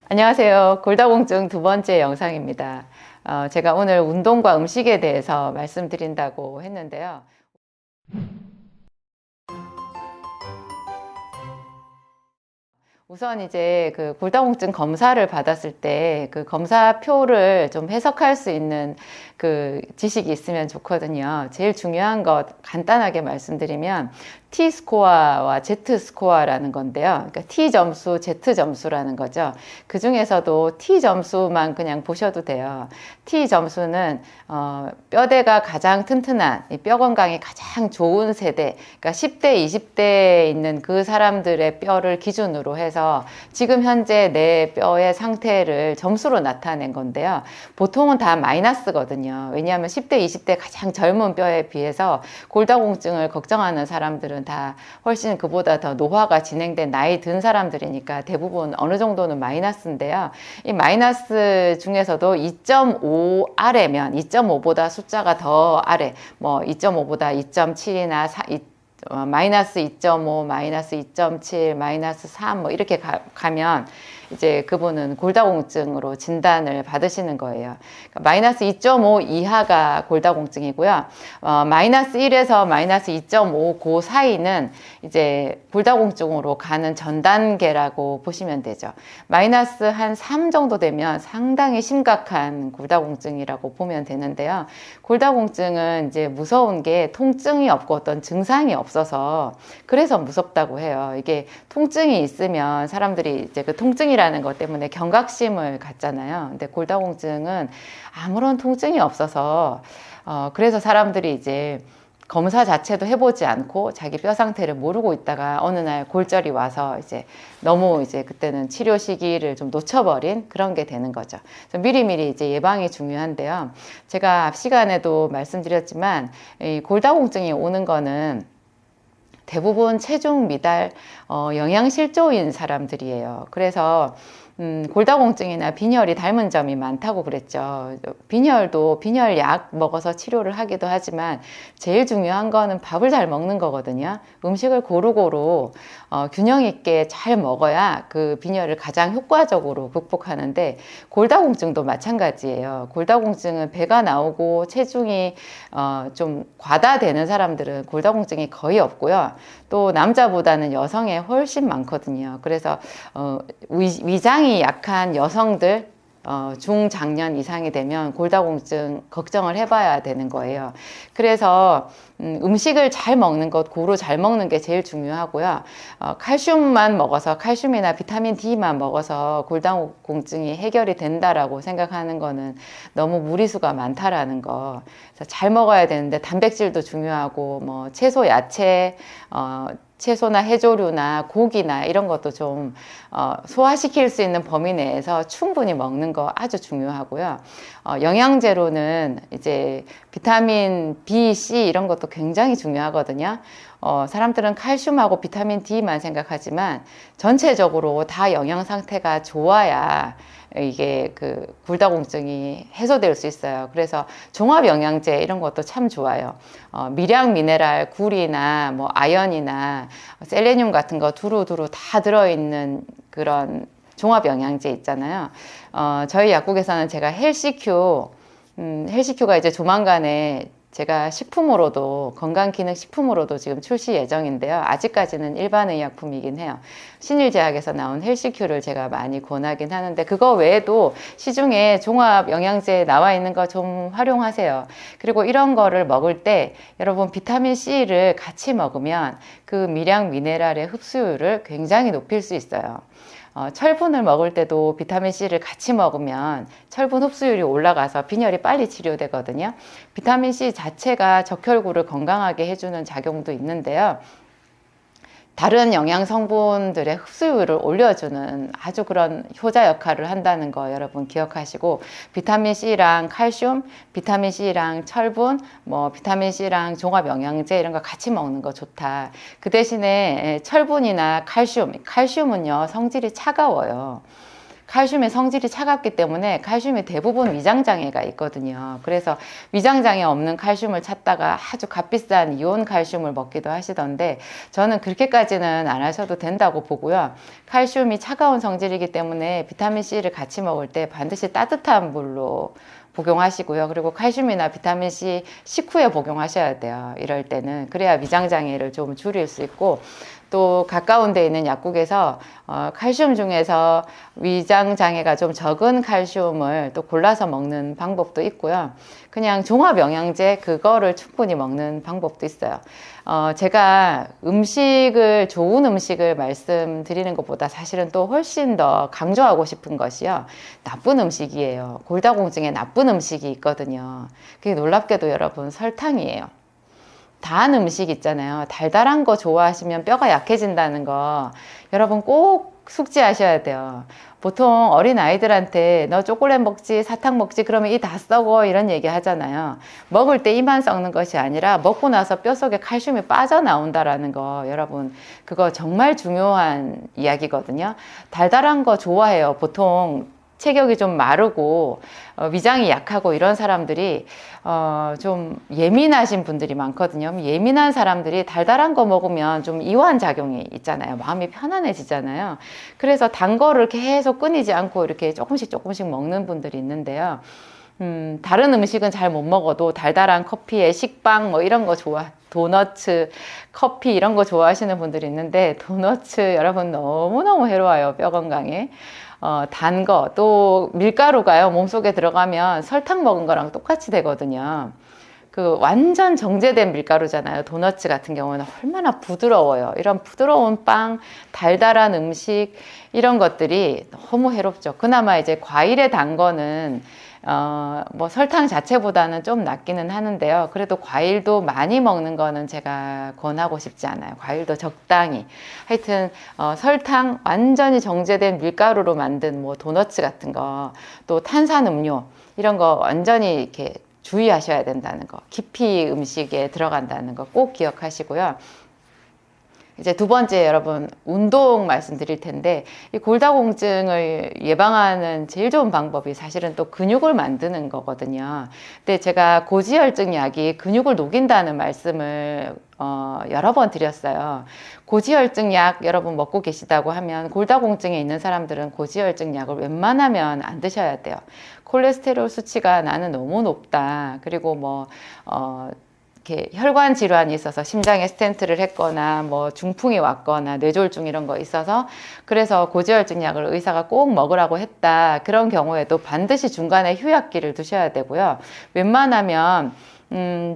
안녕하세요. 골다공증 두 번째 영상입니다. 제가 오늘 운동과 음식에 대해서 말씀드린다고 했는데요. 우선 이제 그 골다공증 검사를 받았을 때 그 검사표를 좀 해석할 수 있는 그 지식이 있으면 좋거든요. 제일 중요한 것 간단하게 말씀드리면 T 스코어와 Z 스코어라는 건데요. 그러니까 T 점수, Z 점수라는 거죠. 그 중에서도 T 점수만 그냥 보셔도 돼요. T 점수는 뼈대가 가장 튼튼한 뼈 건강이 가장 좋은 세대, 그러니까 10대, 20대에 있는 그 사람들의 뼈를 기준으로 해서 지금 현재 내 뼈의 상태를 점수로 나타낸 건데요. 보통은 다 마이너스거든요. 왜냐하면 10대, 20대 가장 젊은 뼈에 비해서 골다공증을 걱정하는 사람들은 다 훨씬 그보다 더 노화가 진행된 나이 든 사람들이니까 대부분 어느 정도는 마이너스인데요. 이 마이너스 중에서도 2.5 아래면 2.5보다 숫자가 더 아래, 뭐 2.5보다 2.7이나 마이너스 2.5, 마이너스 2.7, 마이너스 3, 뭐 이렇게 가면 이제 그분은 골다공증으로 진단을 받으시는 거예요. 그러니까 마이너스 2.5 이하가 골다공증이고요. 마이너스 1에서 마이너스 2.5 그 사이는 이제 골다공증으로 가는 전 단계라고 보시면 되죠. 마이너스 한 3 정도 되면 상당히 심각한 골다공증이라고 보면 되는데요. 골다공증은 이제 무서운 게 통증이 없고 어떤 증상이 없어서 그래서 무섭다고 해요. 이게 통증이 있으면 사람들이 이제 그 통증이라는 것 때문에 경각심을 갖잖아요. 근데 골다공증은 아무런 통증이 없어서 그래서 사람들이 이제 검사 자체도 해보지 않고 자기 뼈 상태를 모르고 있다가 어느 날 골절이 와서 이제 너무 이제 그때는 치료 시기를 좀 놓쳐버린 그런 게 되는 거죠. 그래서 미리미리 이제 예방이 중요한데요. 제가 앞 시간에도 말씀드렸지만 이 골다공증이 오는 거는 대부분 체중 미달, 영양실조인 사람들이에요. 그래서 골다공증이나 빈혈이 닮은 점이 많다고 그랬죠. 빈혈도 빈혈약 먹어서 치료를 하기도 하지만 제일 중요한 거는 밥을 잘 먹는 거거든요. 음식을 고루고루 균형 있게 잘 먹어야 그 빈혈을 가장 효과적으로 극복하는데 골다공증도 마찬가지예요. 골다공증은 배가 나오고 체중이 좀 과다되는 사람들은 골다공증이 거의 없고요. 또 남자보다는 여성에 훨씬 많거든요. 그래서 위장이 약한 여성들 중장년 이상이 되면 골다공증 걱정을 해봐야 되는 거예요. 그래서 음식을 잘 먹는 것, 고루 잘 먹는 게 제일 중요하고요. 칼슘만 먹어서 칼슘이나 비타민 D만 먹어서 골다공증이 해결이 된다라고 생각하는 거는 너무 무리수가 많다라는 거. 그래서 잘 먹어야 되는데 단백질도 중요하고 뭐 채소, 야채, 채소나 해조류나 고기나 이런 것도 좀 소화시킬 수 있는 범위 내에서 충분히 먹는 거 아주 중요하고요. 영양제로는 이제 비타민 B, C 이런 것도 굉장히 중요하거든요. 사람들은 칼슘하고 비타민 D만 생각하지만 전체적으로 다 영양 상태가 좋아야 이게 그 골다공증이 해소될 수 있어요. 그래서 종합 영양제 이런 것도 참 좋아요. 미량 미네랄, 굴이나 뭐 아연이나 셀레늄 같은 거 두루두루 다 들어있는 그런 종합 영양제 있잖아요. 저희 약국에서는 제가 헬시큐가 이제 조만간에 제가 식품으로도 건강기능식품으로도 지금 출시 예정인데요. 아직까지는 일반의약품이긴 해요. 신일제약에서 나온 헬시큐를 제가 많이 권하긴 하는데 그거 외에도 시중에 종합 영양제 나와 있는 거 좀 활용하세요. 그리고 이런 거를 먹을 때 여러분 비타민C를 같이 먹으면 그 미량 미네랄의 흡수율을 굉장히 높일 수 있어요. 철분을 먹을 때도 비타민C를 같이 먹으면 철분 흡수율이 올라가서 빈혈이 빨리 치료되거든요. 비타민C 자체가 적혈구를 건강하게 해주는 작용도 있는데요. 다른 영양 성분들의 흡수율을 올려주는 아주 그런 효자 역할을 한다는 거 여러분 기억하시고 비타민C랑 칼슘, 비타민C랑 철분, 뭐 비타민C랑 종합 영양제 이런 거 같이 먹는 거 좋다. 그 대신에 철분이나 칼슘은요 성질이 차가워요. 칼슘의 성질이 차갑기 때문에 칼슘이 대부분 위장장애가 있거든요. 그래서 위장장애 없는 칼슘을 찾다가 아주 값비싼 이온 칼슘을 먹기도 하시던데 저는 그렇게까지는 안 하셔도 된다고 보고요. 칼슘이 차가운 성질이기 때문에 비타민C를 같이 먹을 때 반드시 따뜻한 물로 복용하시고요. 그리고 칼슘이나 비타민C 식후에 복용하셔야 돼요. 이럴 때는. 그래야 위장장애를 좀 줄일 수 있고, 또 가까운 데 있는 약국에서 칼슘 중에서 위장장애가 좀 적은 칼슘을 또 골라서 먹는 방법도 있고요. 그냥 종합영양제 그거를 충분히 먹는 방법도 있어요. 제가 좋은 음식을 말씀드리는 것보다 사실은 또 훨씬 더 강조하고 싶은 것이요. 나쁜 음식이에요. 골다공증에 나쁜 음식이 있거든요. 그게 놀랍게도 여러분 설탕이에요. 단 음식 있잖아요. 달달한 거 좋아하시면 뼈가 약해진다는 거 여러분 꼭 숙지하셔야 돼요. 보통 어린 아이들한테 너 초콜릿 먹지, 사탕 먹지, 그러면 이 다 썩어 이런 얘기 하잖아요. 먹을 때 이만 썩는 것이 아니라 먹고 나서 뼛속에 칼슘이 빠져나온다라는 거 여러분 그거 정말 중요한 이야기거든요. 달달한 거 좋아해요. 보통 체격이 좀 마르고 위장이 약하고 이런 사람들이 좀 예민하신 분들이 많거든요. 예민한 사람들이 달달한 거 먹으면 좀 이완작용이 있잖아요. 마음이 편안해지잖아요. 그래서 단 거를 계속 끊이지 않고 이렇게 조금씩 먹는 분들이 있는데요. 다른 음식은 잘 못 먹어도 달달한 커피에 식빵 뭐 이런 거 도너츠, 커피 이런 거 좋아하시는 분들이 있는데 도너츠 여러분 너무너무 해로워요. 뼈 건강에. 단 거, 또 밀가루가요, 몸속에 들어가면 설탕 먹은 거랑 똑같이 되거든요. 그 완전 정제된 밀가루잖아요. 도너츠 같은 경우는 얼마나 부드러워요. 이런 부드러운 빵, 달달한 음식, 이런 것들이 너무 해롭죠. 그나마 이제 과일에 단 거는 뭐 설탕 자체보다는 좀 낫기는 하는데요. 그래도 과일도 많이 먹는 거는 제가 권하고 싶지 않아요. 과일도 적당히. 하여튼 설탕 완전히 정제된 밀가루로 만든 뭐 도너츠 같은 거, 또 탄산음료 이런 거 완전히 이렇게 주의하셔야 된다는 거. 깊이 음식에 들어간다는 거 꼭 기억하시고요. 이제 두 번째 여러분 운동 말씀드릴 텐데 이 골다공증을 예방하는 제일 좋은 방법이 사실은 또 근육을 만드는 거거든요. 근데 제가 고지혈증 약이 근육을 녹인다는 말씀을 여러 번 드렸어요. 고지혈증 약 여러분 먹고 계시다고 하면 골다공증에 있는 사람들은 고지혈증 약을 웬만하면 안 드셔야 돼요. 콜레스테롤 수치가 나는 너무 높다. 그리고 뭐 이렇게 혈관 질환이 있어서 심장에 스텐트를 했거나 뭐 중풍이 왔거나 뇌졸중 이런 거 있어서 그래서 고지혈증 약을 의사가 꼭 먹으라고 했다. 그런 경우에도 반드시 중간에 휴약기를 두셔야 되고요. 웬만하면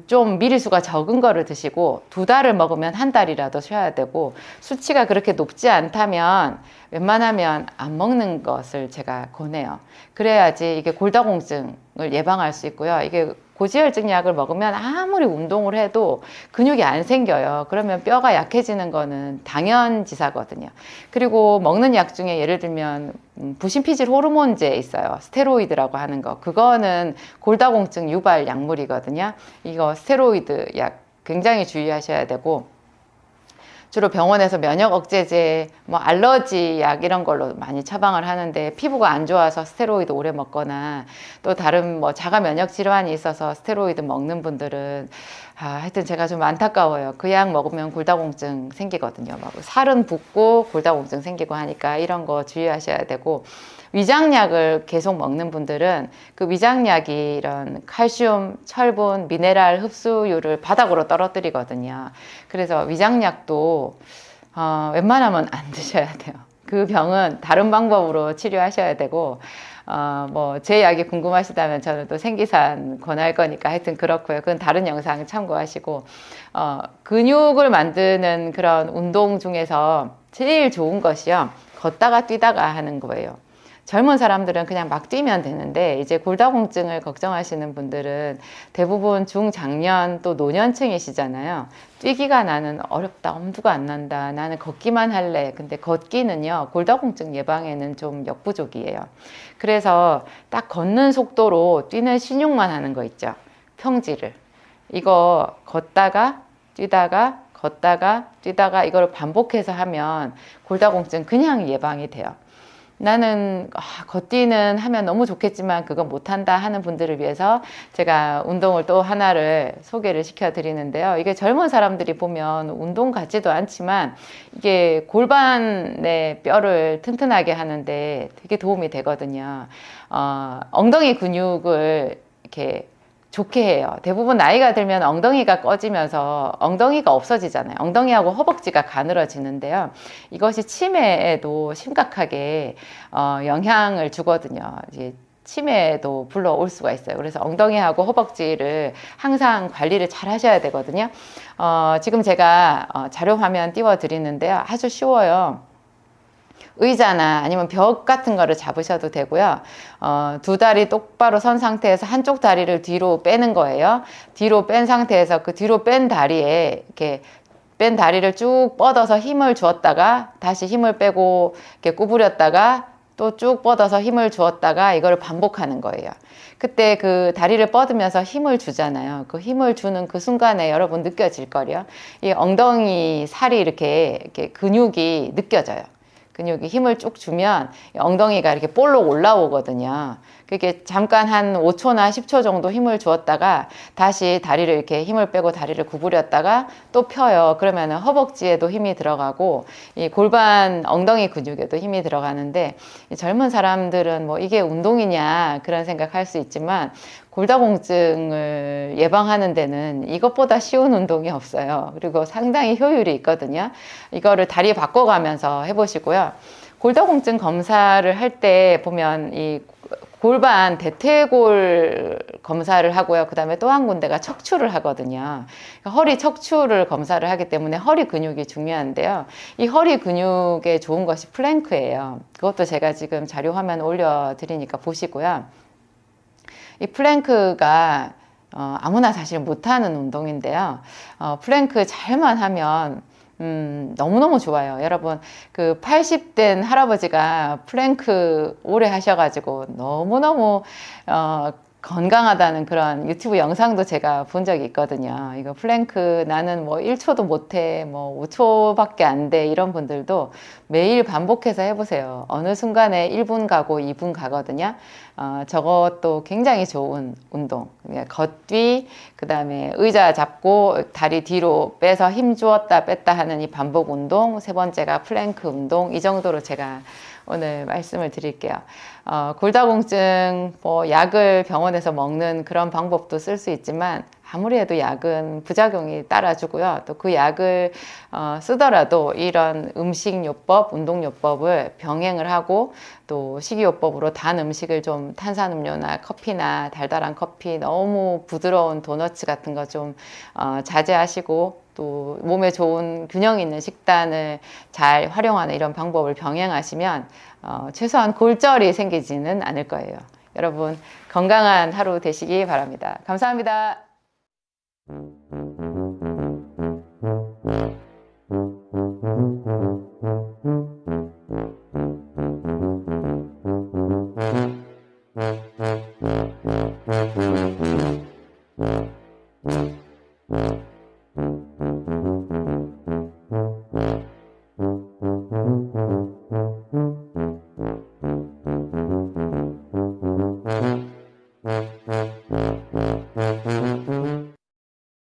좀 미리수가 적은 거를 드시고 2달을 먹으면 1달이라도 쉬어야 되고 수치가 그렇게 높지 않다면 웬만하면 안 먹는 것을 제가 권해요. 그래야지 이게 골다공증을 예방할 수 있고요. 이게 고지혈증 약을 먹으면 아무리 운동을 해도 근육이 안 생겨요. 그러면 뼈가 약해지는 거는 당연지사거든요. 그리고 먹는 약 중에 예를 들면 부신피질 호르몬제 있어요. 스테로이드라고 하는 거. 그거는 골다공증 유발 약물이거든요. 이거 스테로이드 약 굉장히 주의하셔야 되고 주로 병원에서 면역 억제제, 뭐 알러지 약 이런 걸로 많이 처방을 하는데 피부가 안 좋아서 스테로이드 오래 먹거나 또 다른 뭐 자가 면역 질환이 있어서 스테로이드 먹는 분들은 하여튼 제가 좀 안타까워요. 그 약 먹으면 골다공증 생기거든요. 막 살은 붓고 골다공증 생기고 하니까 이런 거 주의하셔야 되고 위장약을 계속 먹는 분들은 그 위장약이 이런 칼슘, 철분, 미네랄 흡수율을 바닥으로 떨어뜨리거든요. 그래서 위장약도 웬만하면 안 드셔야 돼요. 그 병은 다른 방법으로 치료하셔야 되고 뭐 제 약이 궁금하시다면 저는 또 생기산 권할 거니까 하여튼 그렇고요. 그건 다른 영상 참고하시고 근육을 만드는 그런 운동 중에서 제일 좋은 것이요. 걷다가 뛰다가 하는 거예요. 젊은 사람들은 그냥 막 뛰면 되는데 이제 골다공증을 걱정하시는 분들은 대부분 중장년 또 노년층이시잖아요. 뛰기가 나는 어렵다, 엄두가 안 난다, 나는 걷기만 할래. 근데 걷기는요 골다공증 예방에는 좀 역부족이에요. 그래서 딱 걷는 속도로 뛰는 신용만 하는 거 있죠. 평지를. 이거 걷다가 뛰다가 걷다가 뛰다가 이걸 반복해서 하면 골다공증 그냥 예방이 돼요. 나는 걷기는 하면 너무 좋겠지만 그건 못한다 하는 분들을 위해서 제가 운동을 또 하나를 소개를 시켜 드리는데요. 이게 젊은 사람들이 보면 운동 같지도 않지만 이게 골반의 뼈를 튼튼하게 하는데 되게 도움이 되거든요. 엉덩이 근육을 이렇게 좋게 해요. 대부분 나이가 들면 엉덩이가 꺼지면서 엉덩이가 없어지잖아요. 엉덩이하고 허벅지가 가늘어지는데요. 이것이 치매에도 심각하게 영향을 주거든요. 이제 치매도 불러올 수가 있어요. 그래서 엉덩이하고 허벅지를 항상 관리를 잘 하셔야 되거든요. 지금 제가 자료 화면 띄워 드리는데요. 아주 쉬워요. 의자나 아니면 벽 같은 거를 잡으셔도 되고요. 두 다리 똑바로 선 상태에서 한쪽 다리를 뒤로 빼는 거예요. 뒤로 뺀 상태에서 그 뒤로 뺀 다리에 이렇게 뺀 다리를 쭉 뻗어서 힘을 주었다가 다시 힘을 빼고 이렇게 구부렸다가 또 쭉 뻗어서 힘을 주었다가 이걸 반복하는 거예요. 그때 그 다리를 뻗으면서 힘을 주잖아요. 그 힘을 주는 그 순간에 여러분 느껴질 거예요. 이 엉덩이 살이 이렇게 근육이 느껴져요. 근육이 힘을 쭉 주면 엉덩이가 이렇게 볼록 올라오거든요. 그게 잠깐 한 5초나 10초 정도 힘을 주었다가 다시 다리를 이렇게 힘을 빼고 다리를 구부렸다가 또 펴요. 그러면 허벅지에도 힘이 들어가고 이 골반 엉덩이 근육에도 힘이 들어가는데 젊은 사람들은 뭐 이게 운동이냐 그런 생각할 수 있지만 골다공증을 예방하는 데는 이것보다 쉬운 운동이 없어요. 그리고 상당히 효율이 있거든요. 이거를 다리 바꿔가면서 해보시고요. 골다공증 검사를 할 때 보면 이 골반 대퇴골 검사를 하고요. 그 다음에 또 한 군데가 척추를 하거든요. 허리 척추를 검사를 하기 때문에 허리 근육이 중요한데요. 이 허리 근육에 좋은 것이 플랭크예요. 그것도 제가 지금 자료 화면 올려드리니까 보시고요. 이 플랭크가 아무나 사실 못하는 운동인데요. 플랭크 잘만 하면 너무너무 좋아요. 여러분, 그 80된 할아버지가 플랭크 오래 하셔가지고 너무너무, 건강하다는 그런 유튜브 영상도 제가 본 적이 있거든요. 이거 플랭크 나는 뭐 1초도 못해, 뭐 5초밖에 안 돼, 이런 분들도 매일 반복해서 해보세요. 어느 순간에 1분 가고 2분 가거든요. 저것도 굉장히 좋은 운동. 걷기, 그 다음에 의자 잡고 다리 뒤로 빼서 힘 주었다 뺐다 하는 이 반복 운동. 세 번째가 플랭크 운동. 이 정도로 제가 오늘 말씀을 드릴게요. 골다공증, 뭐, 약을 병원에서 먹는 그런 방법도 쓸 수 있지만, 아무리 해도 약은 부작용이 따라주고요. 또 그 약을 쓰더라도 이런 음식요법, 운동요법을 병행을 하고 또 식이요법으로 단 음식을 좀 탄산음료나 커피나 달달한 커피, 너무 부드러운 도너츠 같은 거 좀 자제하시고 또 몸에 좋은 균형 있는 식단을 잘 활용하는 이런 방법을 병행하시면 최소한 골절이 생기지는 않을 거예요. 여러분 건강한 하루 되시기 바랍니다. 감사합니다.